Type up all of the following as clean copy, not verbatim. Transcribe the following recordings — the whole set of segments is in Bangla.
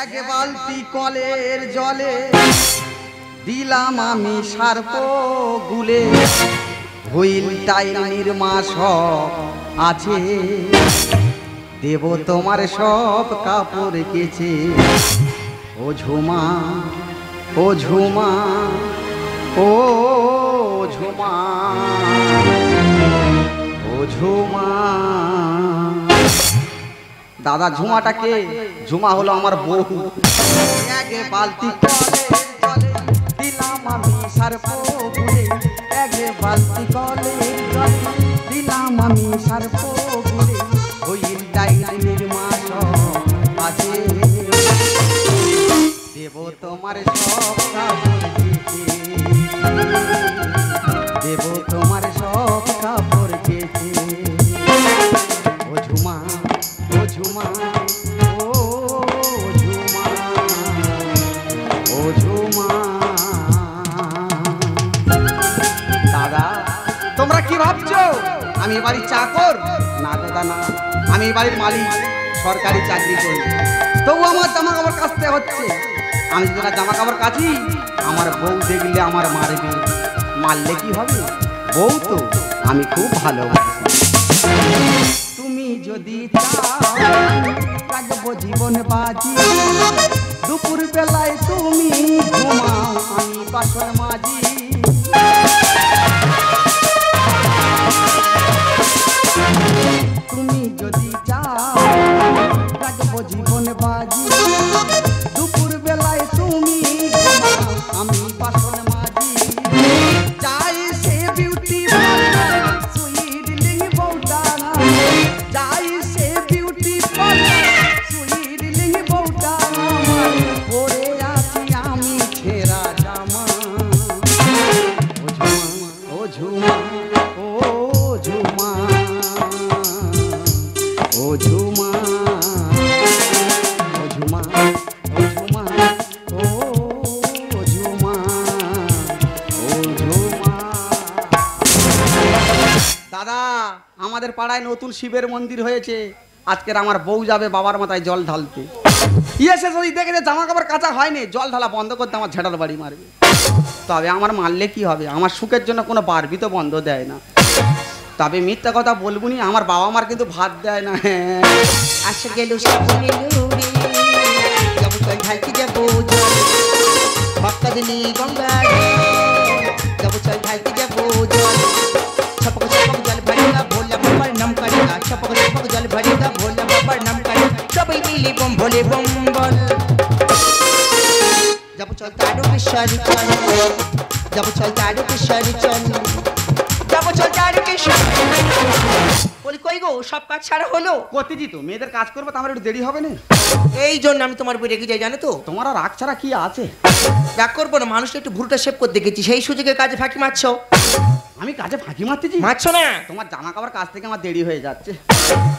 এক বালতি কলের জলে দিলাম আমি সার্প গুলে, হুইল টাইল নির্মা সব আছে, দেব তোমার সব কাপড় কেচে। ও ঝুমা, ও ঝুমা, ও ঝুমা, ও ঝুমা। দাদা ঝুমাটা কে? ঝুমা হলো আমার বউ। এক বালতি কলের জলে দিলাম আমি সার্প গুলে, এক বালতি কলের জলে দিলাম আমি সার্প গুলে, হুইল টাইল নির্মা সব আছে, দেব তোমার সব কাপড় কেচে, দেব তোমার সব কাপড় কেচে। ও ঝুমা, ও ঝুমা, ও ঝুমা, ও ঝুমা। দাদা তোমরা কি ভাবছো আমি এ বাড়ির চাকর? না দাদা না, আমি এ বাড়ির মালিক, সরকারি চাকরি করি, তবু আমার জামা কাপড় কাচতে হচ্ছে। আমি যদি না জামা কাপড় কাচি, আমার বউ দেখলে আমার মারবে। মারলে কি হবে? বউ তো আমি খুব ভালোবাসি। তুমি যদি চাও রাখবো জীবন বাজি, দুপুর বেলায় তুমি ঘুমাও, আমি বাসর মাঝি। তুমি যদি চাও রাখবো জীবন বাজি, দুপুর বেলায় তুমি ঘুমাও, আমি বাসর মাঝি। চাই সে বিউটি সুইট লিং বউটা, চাই সে বিউটি সুইট লিং বউটা, পরে আছি আমি ছেঁড়া জামা। ও ঝুমা, ও ঝুমা, ও ঝুমা, ও ঝুমা, ও ঝুমা, ও ঝুমা, ও ঝুমা। দাদা আমাদের পাড়ায় নতুন শিবের মন্দির হয়েছে, আজকের আমার বউ যাবে বাবার মাথায় জল ঢালতে। এসে যদি দেখে যে জামা কাপড় কাচা হয়নি, জল ঢালা বন্ধ করতে আমার ঝেঁটার বাড়ি মারবে। তবে আমার মারলে কি হবে? আমার সুখের জন্য কোনো বারবি তো বন্ধ দেয় না। তবে মিথ্যা কথা বলবো নি, আমার বাবা মার কিন্তু ভাত দেয় না। আসে গেল সাবনে লুরি, যাবো চল ঢালতে যাবো জল, ভক্ত দিলি গঙ্গারে, যাবো চল ঢালতে যাবো জল। छपक छपक जल भरेगा भोला बाबा नाम करेगा, छपक छपक जल भरेगा भोला बाबा नाम करेगा, सबै मिली बम भोले बम बोल। जब चल तारो के शर चल, जब चल तारो के शर चल, जब चल तारो के शर। বলি কই গো সব কাজ ছাড়া হলো? কতিজি তো মেয়েদের কাজ করবে, তো আমার একটু দেরি হবে না? এই জন্য আমি তোমার উপর রেগে যাই জানো তো। তোমার আর রাগ ছাড়া কি আছে? রাগ করবো না, মানুষটা একটু ভুলটা শেভ করতে গেছি, সেই সুযোগে কাজে ফাঁকি মারছো। আমি কাজে ফাঁকি মারতেছি? মারছো না, তোমার জামা কাপড় কাজ থেকে আমার দেরি হয়ে যাচ্ছে।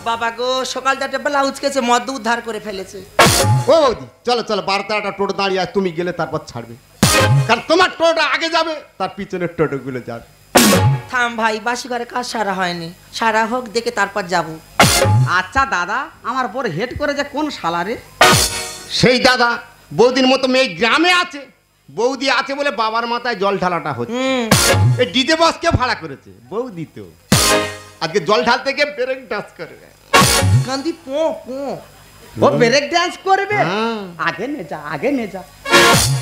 বাবা গো সকাল 4টা ব্লাউজ কেছে মদ উদ্ধার করে ফেলেছে। ও বৌদি চলো চলো, 12টা টোটো দাঁড়িয়ে আছে, তুমি গেলে তারপর ছাড়বে, কারণ তোমার টোটোটা আগে যাবে, তার পিছনের টোটোগুলো যাবে। থাম ভাই, বাসি ঘরে কাজ সারা হয়নি, সারা হোক দেখে তারপর যাব। আচ্ছা দাদা আমার পর হেড করে যে কোন শালারে? সেই দাদা বৌদির মতো মেয়ে গ্রামে আছে, বৌদি আছে বলে বাবার মাথায় জল ঢালাটা হচ্ছে। এই ডিজে বসকে ভাড়া করেছে বৌদি, তো আজকে জল ঢালতে গিয়ে ব্রেক ডান্স করবে। কান্দি পো পো, ও ব্রেক ডান্স করবে? আগে নে যা, আগে নে যা।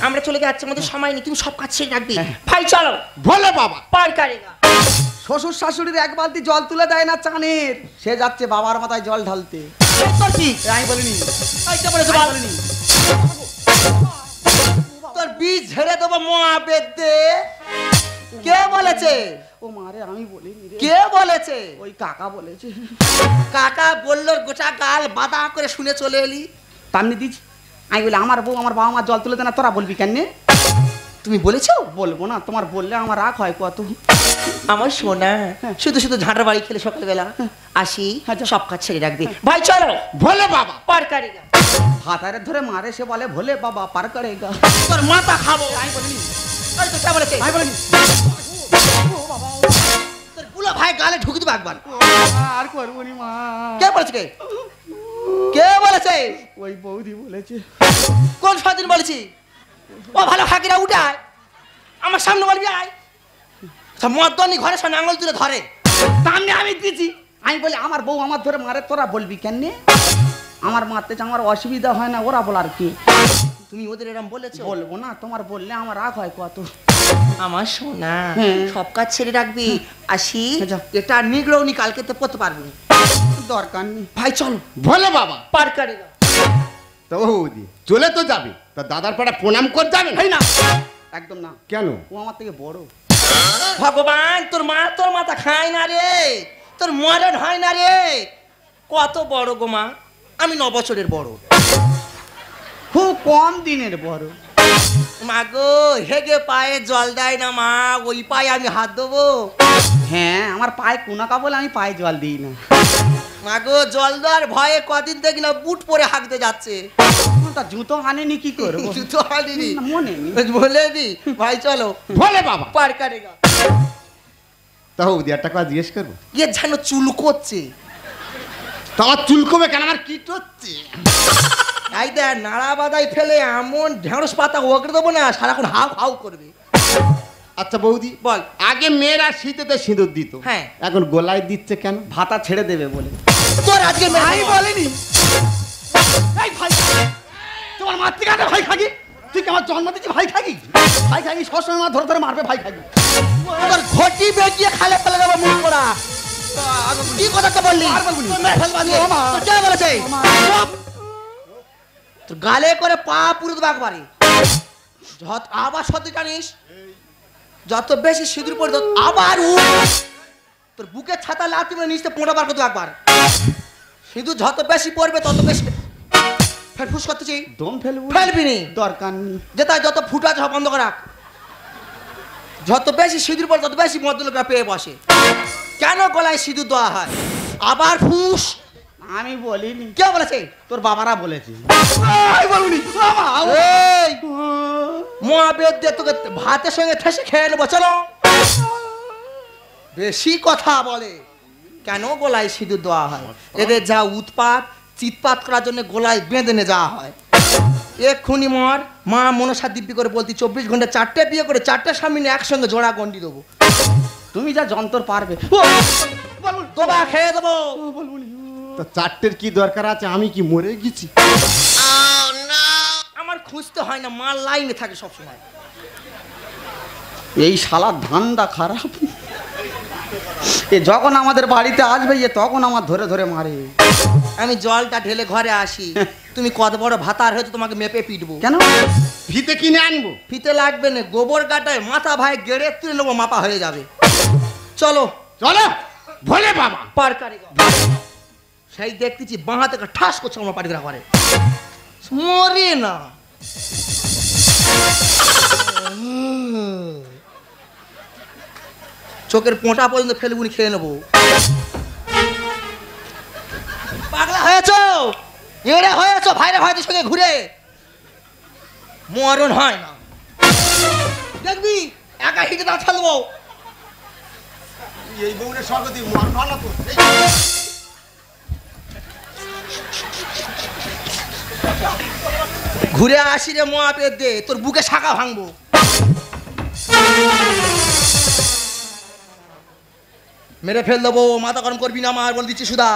আমরা চলে যাচ্ছি, আমাদের সময় নেই, তুমি সব কাজ ছেড়ে রাখবি। ভাই চলো। বলে বাবা পার করেগা। শ্বশুর শাশুড়ির এক বালতি জল তুলে দেয় না চানের, সে যাচ্ছে বাবার মাথায় জল ঢালতে। আমি বলিনি, বলিনি। তোর বীজ ঝেড়ে দেবো মহাবেদে। কে বলেছে? ও মারে আমি বলিনি রে। কে বলেছে? ওই কাকা বলেছে। কাকা বললো, গোটা গাল বাদা করে শুনে চলে এলি। তামনি দিচ্ছি আমি বলি আমার বউ আমার বাবা মা জল তুলে দেয় না, তোরা বলবি কেন? তুমি বলেছো? বলবো না, তোমার বললে আমার রাগ হয় কত। আমার সোনা শুধু শুধু ঝাঁটার বাড়ি খেলে সকালবেলা আসি, সব কাজ ছেড়ে রাখবি। ভাই চলো। বলে বাবা পার করেগা। হাতারে ধরে মারে, সে বলে ভোলে বাবা পার করেগা। তোর মাথা খাবো। আমি বলিনি, তোর কে বলেছে? আমি বলিনি। তোর পুলো ভাই গালে ঢুকে দেবো একবার। আর করবো নি মা। কে বলেছে? কে বলেছে? ওই বৌদি বলেছে। কোন স্বাধীন বলেছি? ও ভালো হাকিরা উঠে আয়, আমার সামনে বলবি আয়। সব মদনি ঘরে সব আঙুল তুলে ধরে। সামনে আমি দিছি, আমি বলি আমার বউ আমার ধরে মারে, তোরা বলবি কেন? আমার মারতে আমার অসুবিধা হয় না, ওরা বলার কি? তুমি ওদের এরকম বলেছো? বলবো না, তোমার বললে আমার রাগ হয় কত। আমার সোনা হ্যাঁ। সব কাজ ছেড়ে রাখবি। আসি, যা। এটা নিগড়ও নি, কালকে তো পড়তে পারবি না। দরকার নেই। ভাই চলো বলে বাবা। পার করে দাও। তো বৌদি চলে তো যাবে, তা দাদার পাড়া প্রণাম করে যাবে এই না, একদম না। কেন? ও আমার থেকে বড়। ভগবান, তোর মাথা খায় না রে, তোর মরণ হয় না রে। কত বড় গো মা, আমি 9 বছরের বড়। খুব কম দিনের বড়। মা গো, হেগে পায়ে জল দেয় না মা, ওই পায়ে আমি হাত দেবো? হ্যাঁ, আমার পায়ে কোনাকা বলে আমি পায়ে জল দিই না। মা গো, জল দেওয়ার ভয়ে কদিন দেখি না বুট পরে হাঁকতে যাচ্ছে। তা জুতো আনেনি কি করবো? জুতো আনিনি, না, মনে নেই। বলে দি ভাই চলো বলে বাবা। পার করে দাও। তা বৌদি একটা কথা জিজ্ঞেস করবো? ইয়ে যেন চুল করছে। তা আমার চুল কমে কেন, আমার কি হচ্ছে? এই দেখ, নাড়া বাদাই ফেলে এমন ঢেঁড়স পাতা ওগড়ে দেবো না, সারাক্ষণ হাউ হাউ করবে। আচ্ছা বৌদি বল। আগে মেয়েরা শীতেতে সিঁদুর দিত, হ্যাঁ। এখন গোলায় দিচ্ছে কেন? ভাতা ছেড়ে দেবে বলে। তোর আজকে আমি বলিনি। এই ভাই, তোমার মাতৃকাটা ভাই খাগি, তুই কি আমার জন্ম দিচ্ছি ভাই খাগি? ভাই খাগি সবসময় আমার ধরে ধরে মারবে ভাই খাগি। তোর ঘটি বেঁকিয়ে খালে ফেলে দেবো মুখ করা। কি কথা তো বললি? আর বলবো নি। তোর মেয়ে ফেলবা দিয়ে। ও মা। তোর কে বলেছে? ও মা। চুপ। তোর গালে করে পা পুরো দেবো একবারে। যত আবার সত্যি জানিস, যত বেশি সিঁদুর পড়ে তত আবার তোর বুকের ছাতা লাথি মেরে নিচে পোঁটা বার করতে একবার। সিঁদুর যত বেশি পড়বে তত বেশি ফেরফুস করতেছি। দম ফেলবো? ফেলবি নি, দরকার নেই। যেটাই যত ফুটা আছে সব বন্ধ করে রাখ। যত বেশি সিঁদুর পড়ে তত বেশি মদ্যলোকরা পেয়ে বসে। কেন গলায় সিঁদুর দেওয়া হয়? আবার ফুস। আমি বলিনি। কে বলেছে? তোর বাবারা বলেছে। আমি বলিনি। এই মহাবেদ দিয়ে তোকে ভাতের সঙ্গে ঠেসে খেয়ে নেবো, চলো। বেশি কথা বলে। কেন গলায় সিঁদুর দেওয়া হয়? এদের যা উৎপাত, চিৎপাত করার জন্য গলায় বেঁধে নিয়ে যাওয়া হয়। এক্ষুনি মর, মা মনসা দিব্যি করে বলতি 24 ঘন্টা 4টে বিয়ে করে 4টে স্বামী নিয়ে একসঙ্গে জোড়া গন্ডি দেবো। তুমি যা যন্ত্র পারবে। তোবা খেয়ে দেবো। তো 4টের কি দরকার আছে? আমি কি মরে গেছি? আমার খুঁজতে হয় না, মাল লাইনে থাকে সবসময়। এই শালার ধান্দা খারাপ। এ যখন আমাদের বাড়িতে আসবে এ তখন আমার ধরে ধরে মারে। আমি জলটা ঢেলে ঘরে আসি, তুমি কত বড় ভাতার হয়তো তোমাকে মেপে পিটবো। কেন? ভিতে কিনে আনবো? ফিতে লাগবে না, গোবর কাটায় মাথা ভাই গেড়ে তুলে নেবো, মাপা হয়ে যাবে। চলো চলো বলে বাবা। পার কারিগর সেই দেখতেছি বাঁ হাতে ঠাস করছে আমার পাটিরা ঘরে, মরে না। চোখের পোঁটা পর্যন্ত ফেলবুনি খেয়ে নেবো। পাগলা হয়েছ, এড়ে হয়েছ, ভাইরা ভাইদের সঙ্গে ঘুরে মরণ হয় না। দেখবি একা হিটে দাঁড় ফেলবো। এই বউনের স্বর্গতি মরণ ভালো তো। ঘুরে আসি রে মহাপেদ দে, তোর বুকে শাখা ভাঙবো। মেরে ফেল দেবো, মাথা গরম করবি না আমার, বল দিচ্ছি সুধা।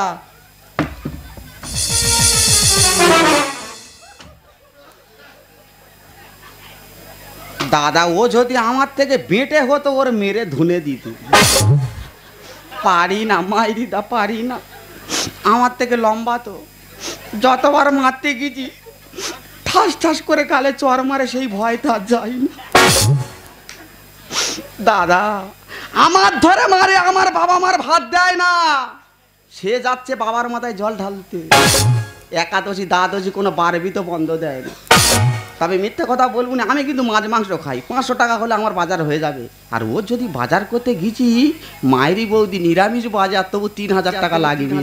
দাদা ও যদি আমার থেকে বেঁটে হতো ওর মেরে ধুনে দিত। পারি না মাইরিদা, পারি না। আমার থেকে লম্বা তো, যতবার মারতে গেছি ঠাস ঠাস করে গালে চর মারে, সেই ভয় তার যাই না। দাদা আমার ধরে মারে, আমার বাবা মার ভাত দেয় না, সে যাচ্ছে বাবার মাথায় জল ঢালতে। একাদশী দ্বাদশী কোনো বারবি তো বন্ধ দেয় না। তবে মিথ্যে কথা বলবো না, আমি কিন্তু মাছ মাংস খাই। 500 টাকা হলে আমার বাজার হয়ে যাবে। আর ও যদি বাজার করতে গেছি, মায়েরই বৌদি নিরামিষ বাজার, তবু 3000 টাকা লাগবে।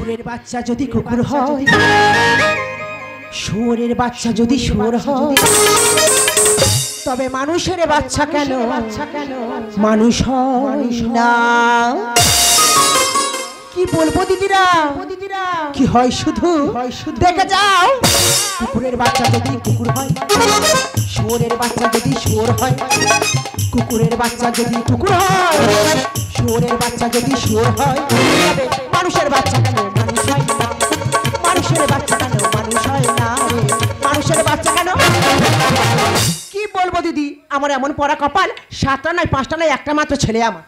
কুকুরের বাচ্চা যদি কুকুর হয়, শুয়োরের বাচ্চা যদি শুয়োর হয়, তবে মানুষের বাচ্চা কেন মানুষ হয় না? কি বলবো দিদিরা, কি হয় শুধু দেখে যাও। কুকুরের বাচ্চা যদি কুকুর হয়, শুয়োরের বাচ্চা যদি শুয়োর হয়, কুকুরের বাচ্চা যদি কুকুর হয়, শুয়োরের বাচ্চা যদি শুয়োর হয়, তবে মানুষের বাচ্চা কেন মানুষ হয় না? মানুষের বাচ্চা কেন মানুষ হয় না রে? মানুষের বাচ্চা কেন? কি বলবো দিদি, আমার এমন পড়া কপাল, 7টা নয় 5টা নয় একটা মাত্র ছেলে আমার।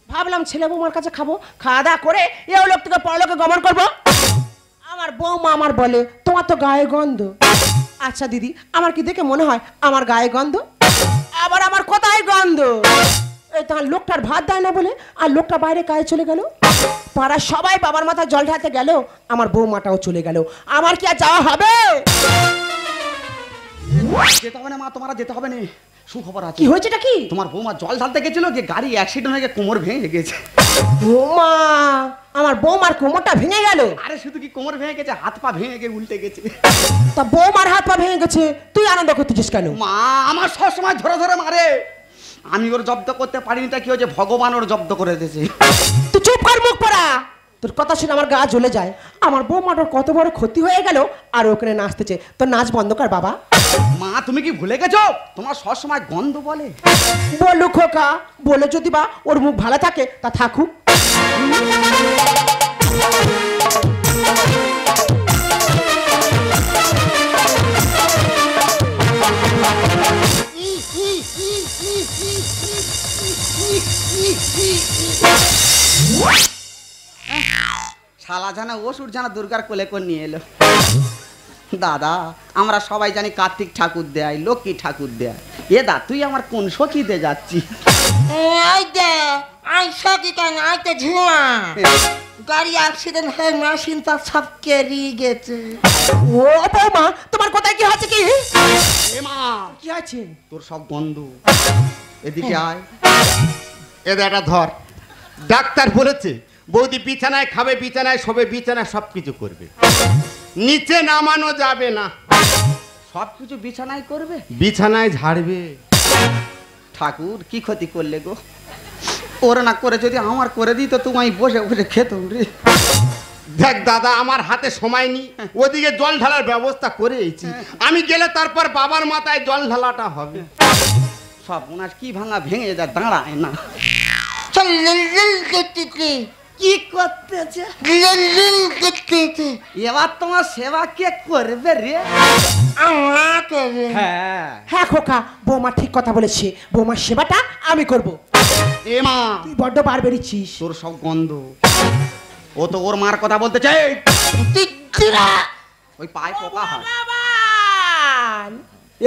ভাবলাম ছেলে বৌমার কাছে খাবো, খাওয়া দাওয়া করে এও লোক থেকে পরলোকে গমন করবো। আমার বৌমা আমার বলে তোমার তো গায়ে গন্ধ। আচ্ছা দিদি, আমার কি দেখে মনে হয় আমার গায়ে গন্ধ? আবার আমার কোথায় গন্ধ? এই তার লোকটার ভাত দেয় না বলে আর লোকটা বাইরে কাজে চলে গেল। পাড়ার সবাই বাবার মাথায় জল ঢালতে গেল, আমার বৌমাটাও চলে গেল। আমার কি আর যাওয়া হবে? যেতে হবে না মা, তোমার আর যেতে হবে না। সুখবর আছে। কি হয়েছেটা কি? তোমার বৌমা জল ঢালতে গেছিল, যে গাড়ি অ্যাক্সিডেন্ট হয়ে কোমর ভেঙে গেছে। বৌমা, আমার বৌমার কোমরটা ভেঙে গেল? আরে শুধু কি কোমর ভেঙে গেছে, হাত পা ভেঙে গিয়ে উল্টে গেছে। তা বৌমার হাত পা ভেঙে গেছে, তুই আনন্দ করতেছিস কেন? মা আমার সবসময় ধরে ধরে মারে, আমি ওর জব্দ করতে পারিনি, তা কি হয়েছে ভগবান ওর জব্দ করে দিয়েছে। তুই চুপ কর, মুখ পড়া। তোর কথা শুনে আমার গা জ্বলে যায়। আমার বৌমাটার কত বড় ক্ষতি হয়ে গেল, আর ওখানে নাচতেছে। তোর নাচ বন্ধ কর বাবা। মা তুমি কি ভুলে গেছো, তোমার সবসময় গন্ধ বলে। বলু খোকা, বলে যদি বা ওর মুখ ভালো থাকে তা থাকুক। শালা জানা ওষুধ জানা দুর্গার কোলে করে নিয়ে এলো। দাদা আমরা সবাই জানি কার্তিক ঠাকুর দেয়, লক্ষ্মী ঠাকুর দেয়। এ দা তুই আমার কোন সখীতে যাচ্ছি? গাড়ি অ্যাক্সিডেন্ট হয়ে মেশিনটা সব কেরিয়ে গেছে। ও বৌমা, তোমার কোথায় কি হচ্ছে? কি এ মা কি আছে? তোর সব গন্ধ, এদিকে আয়। এদের একটা ধর। ডাক্তার বলেছে বৌদি বিছানায় খাবে, বিছানায় শোবে, বিছানায় সব কিছু করবে, নিচে নামানো যাবে না। সব কিছু বিছানায় করবে, বিছানায় ঝাড়বে। ঠাকুর কি ক্ষতি করলে গো? ওরা না করে যদি আমার করে দিত, তোমায় বসে বসে খেতাম রে। দেখ দাদা, আমার হাতে সময় নেই, ওদিকে জল ঢালার ব্যবস্থা করেছি। আমি গেলে তারপর বাবার মাথায় জল ঢালাটা হবে। সব ওনার কি ভাঙা ভেঙে যায়, দাঁড়ায় না। কি করতেছে? এবার তোমার সেবা কে করবে রে? হ্যাঁ হ্যাঁ খোকা, বৌমা ঠিক কথা বলেছে। বৌমার সেবাটা আমি করব। এ মা তুই বড্ড বার বেরিয়েছিস। তোর সব গন্ধ। ও তো ওর মার কথা বলতে চাই। ওই পায়ে পোকা হয়।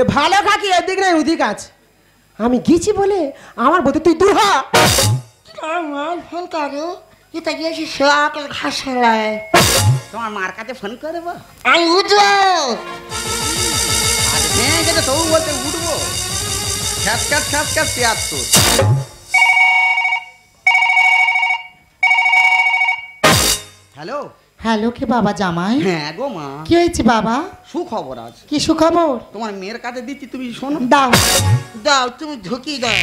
এ ভালো খাকি, এদিক নাই ওদিক আছে। আমি গেছি বলে আমার বলতে তুই দূর হ। ফোন করো, এটা গিয়েছি সেবা ঘাস তোমার মার কাছে ফোন করবো। আমি উঠবো। আর ভেঙে গেছে তবু বলতে উঠবো। খ্যাস খ্যাস খ্যাস খ্যাস পেয়ার তোর। হ্যালো হ্যালো, কে বাবা জামাই? হ্যাঁ গো মা। কি হয়েছে বাবা? সুখবর আছে। কি সুখবর? তোমার মেয়ের কাছে দিচ্ছি, তুমি শোনো। দাও দাও, তুমি ঢুকি দাও।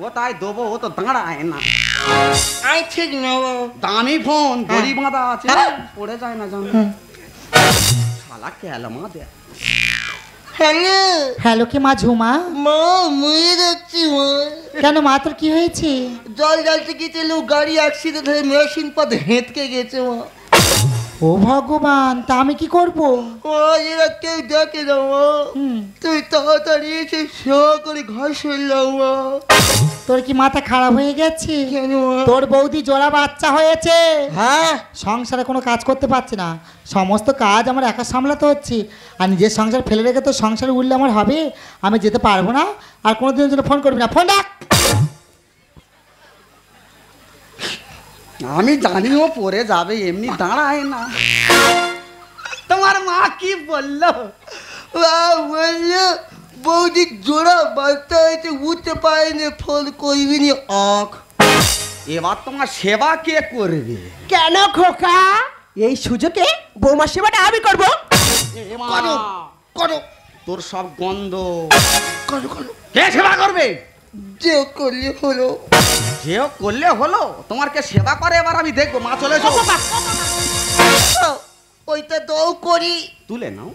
ও তাই দেবো, ও তো দাঁড়ায় না। আই ঠিক নেবো। দামি ফোন, দড়ি বাঁধা আছে, পড়ে যায় না জানো। শালা কেলামা দে। হ্যালো হ্যালো, কে মা ঝুমা? মা, মরে যাচ্ছি মা। কেন মা, তোর কি হয়েছে? জল ঢালতে গিয়েছিল, গাড়ি অ্যাক্সিডেন্ট হয়ে মেশিন পথ হেঁটকে গেছে মা। ও ভগবান, তা আমি কি করব? ও এরা কেউ দেখে না মা। তুই তাড়াতাড়ি এসে সেবা করে ঘর সরলাম মা। তোর কি মাথা খারাপ হয়ে গেছে? কেন মা? তোর বৌদি জোড়া বাচ্চা হয়েছে। হ্যাঁ, সংসারে কোনো কাজ করতে পারছে না, সমস্ত কাজ আমার একা সামলাতে হচ্ছে। আর নিজের সংসার ফেলে রেখে তো সংসারে উঠলে আমার হবে? আমি যেতে পারবো না। আর কোনোদিনের জন্য ফোন করবি না, ফোন রাখ। আমি জানি ও পড়ে যাবে, এমনি দাঁড়ায় না। তোমার মা কি বললো? বললো বৌদি জোড়া বাচ্চা হয়েছে, উঠতে পারেনি, ফোন করবি নি। এবার তোমার সেবা কে করবে? কেন খোকা? এই সুযোগে বৌমা সেবাটা আমি করব। এ মা, করো করো তোর সব গন্ধ। করো করো কে সেবা করবে? যে করলে হলো। যেও করলে হলো, তোমার কে সেবা করে এবার আমি দেখবো। মা চলে এসো। ওইটা দৌ করি। তুলে নাও।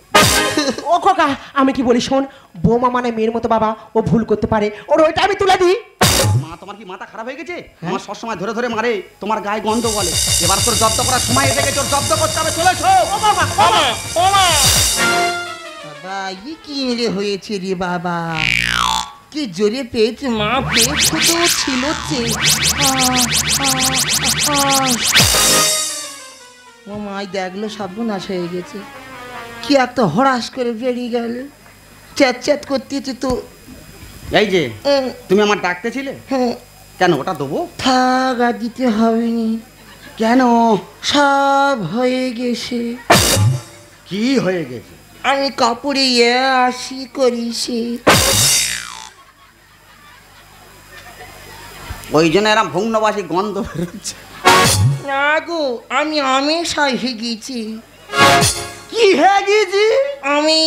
ও খোকা, আমি কি বলি শোন, বৌমা মানে মেয়ের মতো বাবা, ও ভুল করতে পারে, ওর ওইটা আমি তুলে দিই। মা তোমার কি মাথা খারাপ হয়ে গেছে? আমার সবসময় ধরে ধরে মারে, তোমার গায়ে গন্ধ বলে। এবার তোর জব্দ করার সময় এসে গেছে, ওর জব্দ করতে হবে। চলে এসো। বাবা ই কি রে হয়েছে রে বাবা, কি জোরে পেয়েছে মা, পেট ছোট ছিল। ও মাই দেখলো সর্বনাশ হয়ে গেছে, কি একটা হরাস করে বেরিয়ে গেল, চ্যাট চ্যাট করতেছে তো। এই যে তুমি আমার ডাকতেছিলে, হ্যাঁ কেন ওটা দেবো? থাক আর দিতে হবে নি। কেন? সব হয়ে গেছে, কি হয়ে গেছে? আমি কাপড়ে আসি করিছি। ওই জন্য এরম ভগ্নবাসী গন্ধ বেরোচ্ছে। না গো, আমি আমেশাই হয়ে গেছি, কি হয়ে গেছি? আমি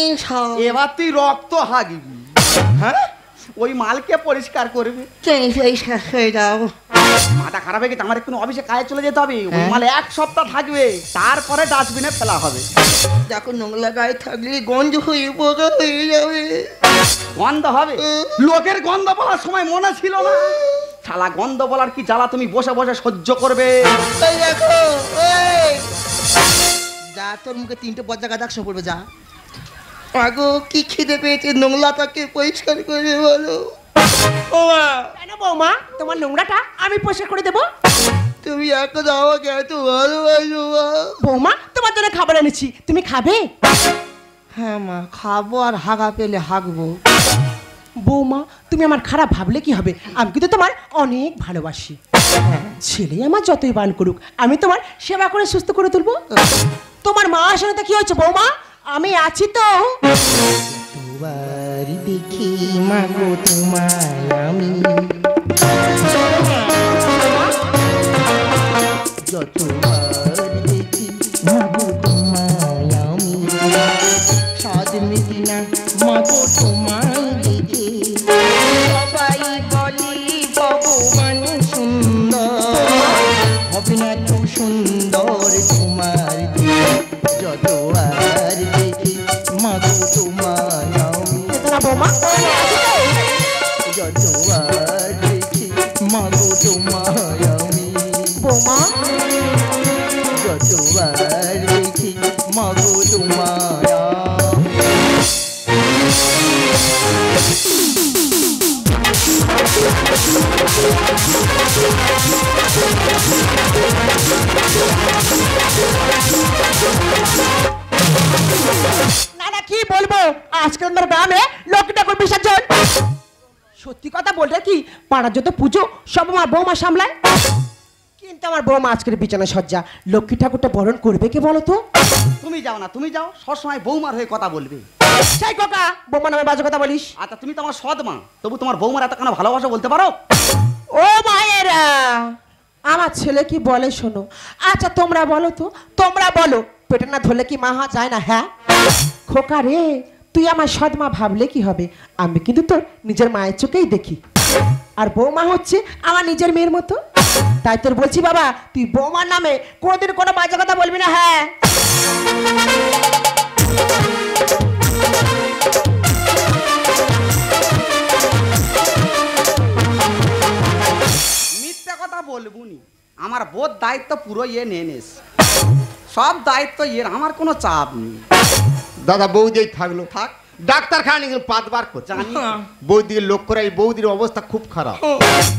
এবার তুই রক্ত হাগিবি। হ্যাঁ, ওই মালকে পরিষ্কার করবে। তুমি সেই শেষ হয়ে যাও। মাথা খারাপ হয়ে গেছে আমার, একটু অফিসে কাজে চলে যেতে হবে। ওই মাল 1 সপ্তাহ থাকবে, তারপরে ডাস্টবিনে ফেলা হবে। দেখো নোংলা গায়ে থাকলে গন্ধ হয়ে পোকা হয়ে যাবে। গন্ধ হবে? লোকের গন্ধ বলার সময় মনে ছিল না? শালা গন্ধ বলার কি জ্বালা তুমি বসে বসে সহ্য করবে? এই দেখো, এই যা, তোর মুখে 3টে বজ্জা গাদা একশো পড়বে, যা। আগো কি খিদে পেয়েছে, নোংলাটাকে পরিষ্কার করে বলো। ও মা, কেন বৌমা, তোমার নোংরাটা আমি পরিষ্কার করে দেবো। তুমি এখন আমাকে এত ভালোবাসো মা। বৌমা, তোমার জন্য খাবার এনেছি, তুমি খাবে? হ্যাঁ মা, খাবো আর হাগা পেলে হাগবো। বৌমা, তুমি আমার খারাপ ভাবলে কি হবে, আমি কিন্তু তোমার অনেক ভালোবাসি। ছেলে আমার যতই বান করুক, আমি তোমার সেবা করে সুস্থ করে তুলবো। তোমার মা আসলে তো কি হয়েছে বৌমা, আমি আছি তো। দুবার দেখি মাগো তোমায় আমি, যতবার দেখি মাগো তোমায় আমি, সাদ মিটি না মাগো তোমায় দেখে। সবাই বলি ভগবান সুন্দর, হবে না তো সুন্দর তোমার দেখে। যতবার দেখি মাগো তোমায় আমি, বৌমা, যতবার দেখি মাগো তোমায় আমি, বৌমা, যতবার দেখি মাগো তোমায় আমি। না না কি বলবো, আজকাল আমার গ্রামে লক্ষ্মী ঠাকুর বিসর্জন। সত্যি কথা বলতে কি, পাড়ার যত পুজো সব আমার বৌমা সামলায়, কিন্তু আমার বৌমা আজকের বিছানা সজ্জা, লক্ষ্মী ঠাকুরটা বরণ করবে কে বলো তো? তুমি যাও না, তুমি যাও, সবসময় বৌমার হয়ে কথা বলবে। সেই কাকা, বৌমা নামে বাজে কথা বলিস। আচ্ছা তুমি তো আমার সৎ মা, তবু তোমার বৌমার এত কেন ভালোবাসা বলতে পারো? ও মায়েরা, আমার ছেলে কি বলে শোনো। আচ্ছা তোমরা বলো তো, তোমরা বলো, পেটে না ধরলে কি মা হওয়া যায় না? হ্যাঁ খোকা রে, তুই আমার সৎ মা ভাবলে কি হবে, আমি কিন্তু তোর নিজের মায়ের চোখেই দেখি, আর বৌমা হচ্ছে আমার নিজের মেয়ের মতো। তাই তোর বলছি বাবা, তুই বৌমার নামে কোনোদিন কোনো বাজে কথা বলবি না। হ্যাঁ মিথ্যা কথা বলবুনি, আমার বোধ দায়িত্ব পুরো ইয়ে নিয়ে নিস, সব দায়িত্ব ইয়ে, আমার কোনো চাপ নেই। দাদা বৌদি থাকলো, থাক, ডাক্তারখানা নিয়ে 5 বার করছে। জানি। বৌদিকে লোক করে, এই বৌদির অবস্থা খুব খারাপ।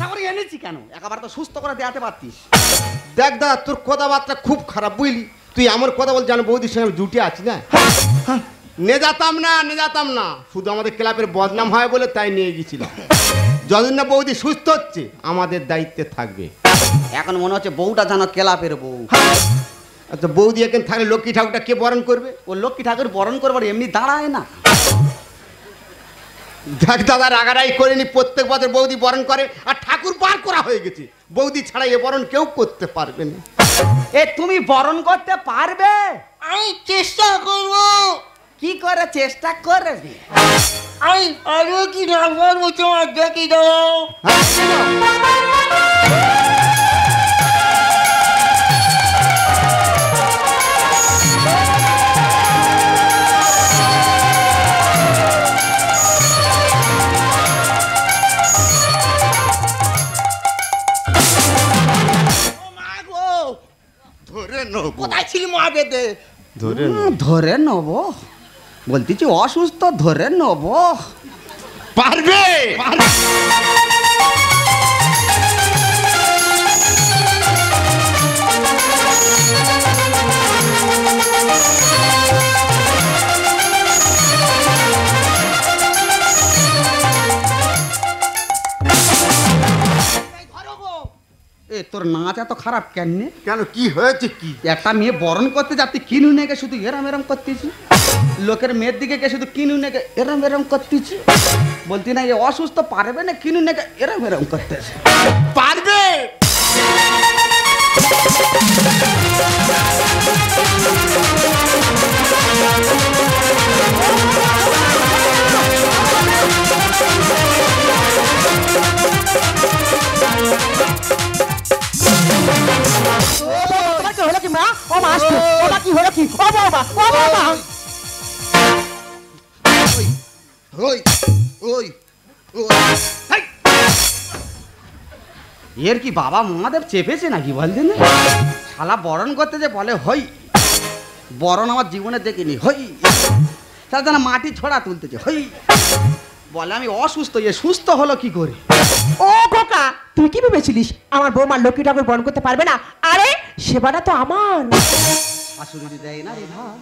তারপরে এনেছি কেন, একেবারে তো সুস্থ করে দেখাতে পারতিস। দেখ দাদা, তোর কথাবার্তা খুব খারাপ বুঝলি, তুই এমন কথা বল জানো, বৌদির সঙ্গে আমি জুটে আছি না। নিয়ে যেতাম না, শুধু আমাদের ক্লাবের বদনাম হয় বলে তাই নিয়ে গেছিলাম। যতদিন না বৌদি সুস্থ হচ্ছে আমাদের দায়িত্বে থাকবে। এখন মনে হচ্ছে বউটা যেন কেলাপের বউ। আচ্ছা বৌদি এখানে থাকলে লক্ষ্মী ঠাকুরটা কে বরণ করবে? ও লক্ষ্মী ঠাকুর বরণ করবার এমনি দাঁড়ায় না। দেখ দাদা, রাগারাই করেনি, প্রত্যেক বছর বৌদি বরণ করে, আর ঠাকুর বার করা হয়ে গেছে। বৌদি ছাড়া এ বরণ কেউ করতে পারবে না। এ তুমি বরণ করতে পারবে? আমি চেষ্টা করব। কি করে চেষ্টা করবে? আমি পারবো কি না পারবো তোমার দেখি দাও। ধরে নেবো। কোথায় ছিল মহাবেদে? ধরে নেবো। ধরে নেব বলতেছি, অসুস্থ ধরে নেব। পারবে? এ তোর নাচ এত খারাপ কেন? কেন, কি হয়েছে? কি একটা মেয়ে বরণ করতে যাতে কিনু নেকে শুধু এরম এরম করতেছি, লোকের মেয়ের দিকে কে শুধু কিনু নেকে এরম এরম করতেছি, বলতি না এ অসুস্থ পারবে না কিনু নেকে এরম এরম করতেছে। পারবে? তোমার কি হলো কি মা? ও মা আসছে। ও মা কি হলো কি? ও বাবা, ও বাবা। ওই ওই ওই এর কি বাবা মাদের চেপেছে নাকি বলতেন? শালা বরণ করতে যে বলে হই, বরণ আমার জীবনে দেখিনি হই, তার যেন মাটি ছোড়া তুলতেছে হই, বলে আমি অসুস্থ, এ সুস্থ হলো কি করে? ও খোকা, তুই কি ভেবেছিলিস আমার বৌমা লক্ষ্মী ঠাকুর বরণ করতে পারবে না? আরে সেবাটা তো আমার। শাশুড়ি দেয় না রে ভাই,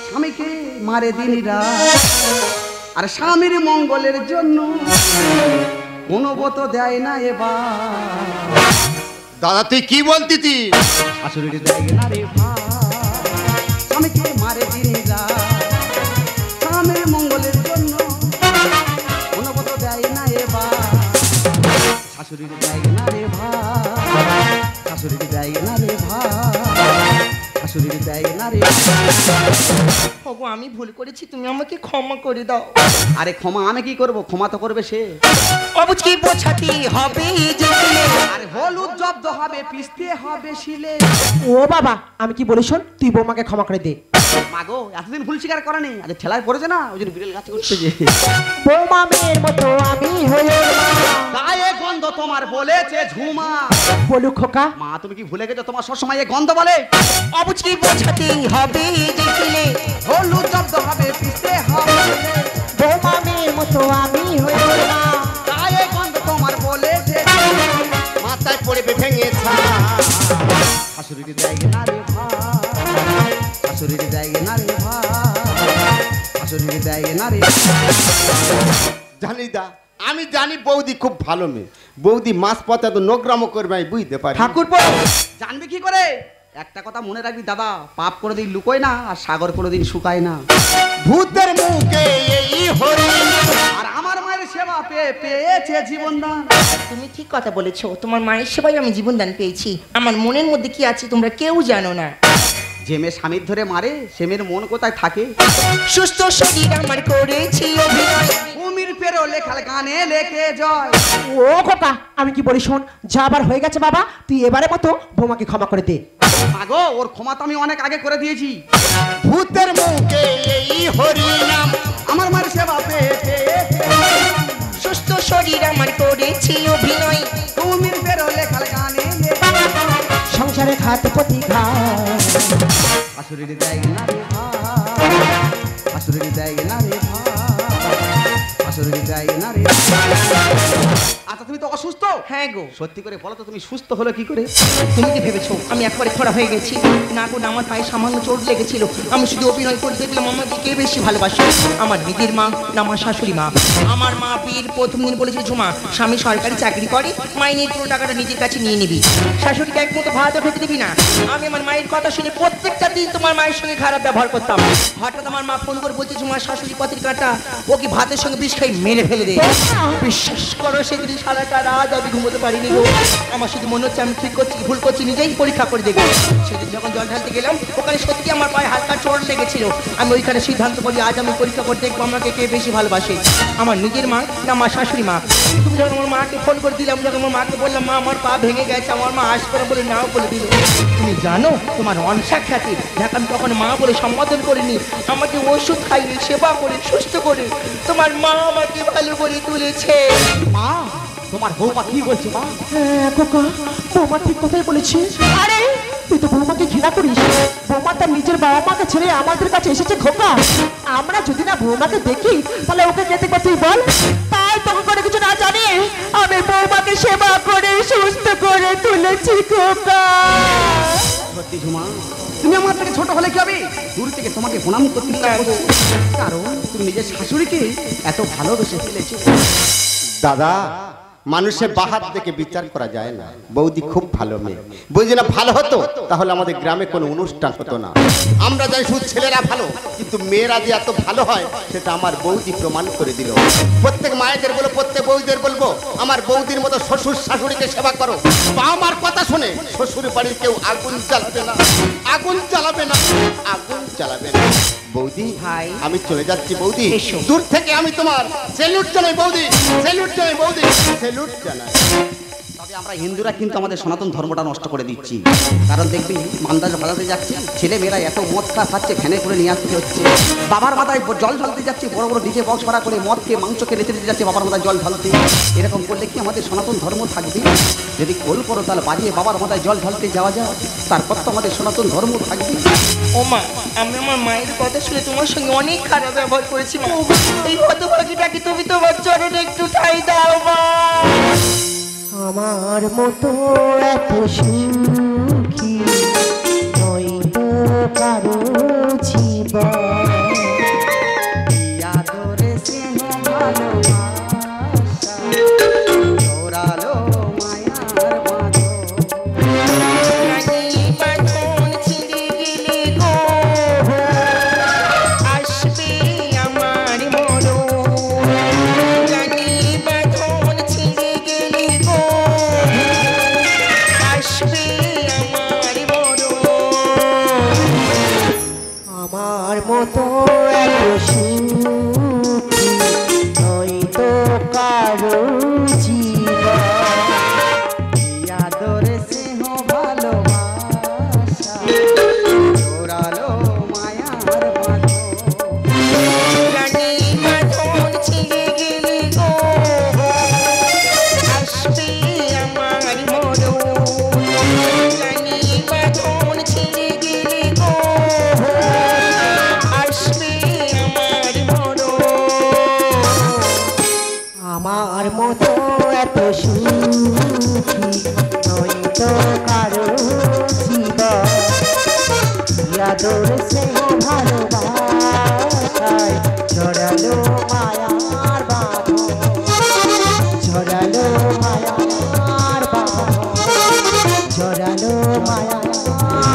স্বামীকে মারে দিনিরা, আর স্বামীর মঙ্গলের জন্য কোনো বত দেয় না এবার। দাদা তুই কি বলতিস? শাশুড়ি দেয় না রে ভাই, স্বামীকে মারে দিনিরা, স্বামীর মঙ্গলের জন্য কোনো বত দেয় না এবার। শাশুড়ি দেয় না রে ভাই, শাশুড়ি দেয় না রে ভাই, শাশুড়ি দেয় না রে। ওগো আমি ভুল করেছি, তুমি আমাকে ক্ষমা করে দাও। আরে ক্ষমা আমি কি করব, ক্ষমা তো করবে সে। অবুঝকে বোঝাতে হবে যে আরে হলুদ জব্দ হবে, পিষতে হবে শিলে। ও বাবা, আমি কি বলি শোন, তুই বৌমাকে ক্ষমা করে দে। মাগো এতদিন ভুল স্বীকার করেনি, আরে ঠেলায় পড়েছে না, ওই জন্য বিড়াল গাছে উঠছে যে। বৌমা মেয়ের মতো আমি হয়ে গায়ে গন্ধ তোমার বলেছে ঝুমা। বলু খোকা, মা তুমি কি ভুলে গেছো তোমার সবসময় এই গন্ধ বলে? অবুঝকে বোঝাতে হবে যে হলুদ জব্দ হবে, পিষতে হবে শিলে। বৌমা মেয়ের মতো আমি হয়ে গায়ে গন্ধ তোমার বলেছে মাথায় পড়বে ভেঙে ছা। শাশুড়ি দেয় না রে ভাই, শাশুড়ি দেয় না রে ভাই, শাশুড়ি দেয় না রে। জানি দা, আমি জানি বৌদি খুব ভালো মেয়ে। বৌদি মাছ পথে তো নোগ্রামও করবে আমি বুঝতে পারি। ঠাকুরপো জানবি কি করে? একটা কথা মনে রাখবি দাদা, পাপ কোনোদিন লুকোয় না, আর সাগর কোনোদিন শুকায় না। ভূতের মুখে এই হরিণ, আর আমার মায়ের সেবা পেয়ে পেয়েছে জীবনদান। তুমি ঠিক কথা বলেছো, তোমার মায়ের সেবায় আমি জীবনদান পেয়েছি। আমার মনের মধ্যে কি আছে তোমরা কেউ জানো না। যে মেয়ে স্বামীর ধরে মারে সে মেয়ের মন কোথায় থাকে? সুস্থ শরীর আমার করেছি অভিনয়। কুমির পেরো লেখাল গানে লেখে জয়। ও খোকা, আমি কি বলি শোন, যা আবার হয়ে গেছে বাবা, তুই এবারে মতো বৌমাকে ক্ষমা করে দে। মাগো ওর ক্ষমা তো আমি অনেক আগে করে দিয়েছি। ভূতের মুখে এই হরিনাম, আমার মায়ের সেবা পেয়ে পেয়েছে। সুস্থ শরীর আমার করেছি অভিনয়। কুমির পেরো লেখাল গানে লেখে সংসারে খাত প্রতি ঘাত। শাশুড়ি দেয় না রে ভাই, শাশুড়ি দেয় না রে ভাই, শাশুড়ি দেয় না রে। আচ্ছা তুমি তো অসুস্থ? হ্যাঁ গো। সত্যি করে বলো তো তুমি সুস্থ হলো কি করে? তুমি কি ভেবেছো আমি একবারে খরা হয়ে গেছি? না গো না, আমার পায়ে সামান্য চোট লেগেছিল। আমি শুধু অভিনয় করে দেখলাম আমাকে কে বেশি ভালোবাসে, আমার নিজের মা না আমার শাশুড়ি মা। আমার মা বিয়ের প্রথম দিন বলেছিল, ঝুমা স্বামী সরকারি চাকরি করে, মাইনের পুরো টাকাটা নিজের কাছে নিয়ে নিবি, শাশুড়িকে এক মতো ভাতও খেতে দিবি না। আমি আমার মায়ের কথা শুনে প্রত্যেকটা দিন তোমার মায়ের সঙ্গে খারাপ ব্যবহার করতাম। হঠাৎ আমার মা ফোন করে বলছে, ঝুমা শাশুড়ি পথের কাটা, ও কি ভাতের সঙ্গে বিষ খাই মেরে ফেলে দে। বিশ্বাস করো সেদিন সারাটা রাত আমি ঘুমোতে পারিনি গো। আমার শুধু মনে হচ্ছে আমি ঠিক করছি কি ভুল করছি, নিজেই পরীক্ষা করে দেখবো। সেদিন যখন জল ঢালতে গেলাম ওখানে সত্যি আমার পায়ে হালকা চোট লেগেছিল। আমি ওইখানে সিদ্ধান্ত করি আজ আমি পরীক্ষা করে দেখবো আমাকে কে বেশি ভালোবাসে, আমার নিজের মা না আমার শাশুড়ি মা। তুমি যখন আমার মাকে ফোন করে দিলাম, যখন আমার মাকে বললাম মা আমার পা ভেঙে গেছে, আমার মা আসবে না বলে নাও বলে দিল। তুমি জানো তোমার অনসা খ্যাতি যাকে আমি তখন মা বলে সম্বোধন করিনি, আমাকে ওষুধ খাইয়ে সেবা করে সুস্থ করে তোমার মা আমাকে ভালো করে তুলেছে। মা তোমার বৌমা কি বলছে মা? হ্যাঁ খোকা, বৌমা ঠিক কথাই বলেছিস। আরে তুই তো বৌমাকে ঘৃণা করিস। বৌমা তার নিজের বাবা মাকে ছেড়ে আমাদের কাছে এসেছে খোকা। আমরা যদি না বৌমাকে দেখি তাহলে ওকে কে দেখবে তুই বল? তাই তখন করে কিছু না জানি আমি বৌমাকে সেবা করে সুস্থ করে তুলেছি খোকা। সত্যি ঝুমা, তুমি আমার থেকে ছোট হলে কি হবে? দূর থেকে তোমাকে প্রণাম করতে ইচ্ছা করছে, কারণ তুমি নিজের শাশুড়িকে এত ভালোবেসে ফেলেছো। দাদা, মানুষের বাহাত দেখে বিচার করা যায় না। বৌদি খুব ভালো মেয়ে, বৌদি না ভালো হতো তাহলে আমাদের গ্রামে কোনো অনুষ্ঠান হতো না। আমরা জানি শুধু ছেলেরা ভালো, কিন্তু মেয়েরা যে এত ভালো হয় সেটা আমার বৌদি প্রমাণ করে দিল। প্রত্যেক মায়েদের বলবো, প্রত্যেক বৌদিদের বলবো, আমার বৌদির মতো শ্বশুর শাশুড়িকে সেবা করো। বা আমার কথা শুনে শ্বশুর বাড়ির কেউ আগুন জ্বালাবে না, আগুন জ্বালাবে না, আগুন জ্বালাবে না। বৌদি ভাই, আমি চলে যাচ্ছি বৌদি। এসো। দূর থেকে আমি তোমার স্যালুট জানাই বৌদি, স্যালুট জানাই বৌদি, স্যালুট জানাই। তবে আমরা হিন্দুরা কিন্তু আমাদের সনাতন ধর্মটা নষ্ট করে দিচ্ছি। কারণ দেখবি মান্দাজ ভাড়াতে যাচ্ছে, ছেলে মেয়েরা এত মদ খাচ্ছে, ফ্যানে করে নিয়ে আসতে হচ্ছে। বাবার মাথায় জল ঢালতে যাচ্ছে, বড় বড় ডিজে বক্স ভাড়া করে মদকে মাংসকে রেখে দিতে যাচ্ছে বাবার মাথায় জল ঢালতে। এরকম করলে কি আমাদের সনাতন ধর্ম থাকবে? যদি কোল করো তাহলে বাজিয়ে বাবার মাথায় জল ঢালতে যাওয়া যায়, তারপর তো আমাদের সনাতন ধর্ম থাকবে। ও মা, আমি আমার মায়ের কথা শুনে তোমার সঙ্গে অনেক খারাপ ব্যবহার করেছি মা। এই হতভাগীটাকে তুমি তোমার চরণে একটু ঠাঁই দাও মা। আমার মতো এত সুখী নয় তো কারো জীবন। আদরে স্নেহ ভালোবাসা জোরালো মায়ার বাঁধন। রানী বাঁধন ছিঁড়ে গেলে গো আসবে আমার মরণ। রানী বাঁধন ছিঁড়ে গেলে গো আসবে আমার মরণ। আমার মতো এত সুখী নয় তো কারো জীবন। আদরে স্নেহ ভালোবাসা জোরালো মায়ার বাঁধন। রানী বাঁধন ছিঁড়ে গেলে গো আসবে আমার মরণ। রানী বাঁধন ছিঁড়ে গেলে গো আসবে আমার মরণ। আমার মতো এত সুখী নয় তো কারো জীবন। আদর স্নেহ ভালোবাসায় জড়ালো মায়ার বাঁধন, জড়ালো মায়ার বাঁধন, জড়ালো মায়ার বাঁধন।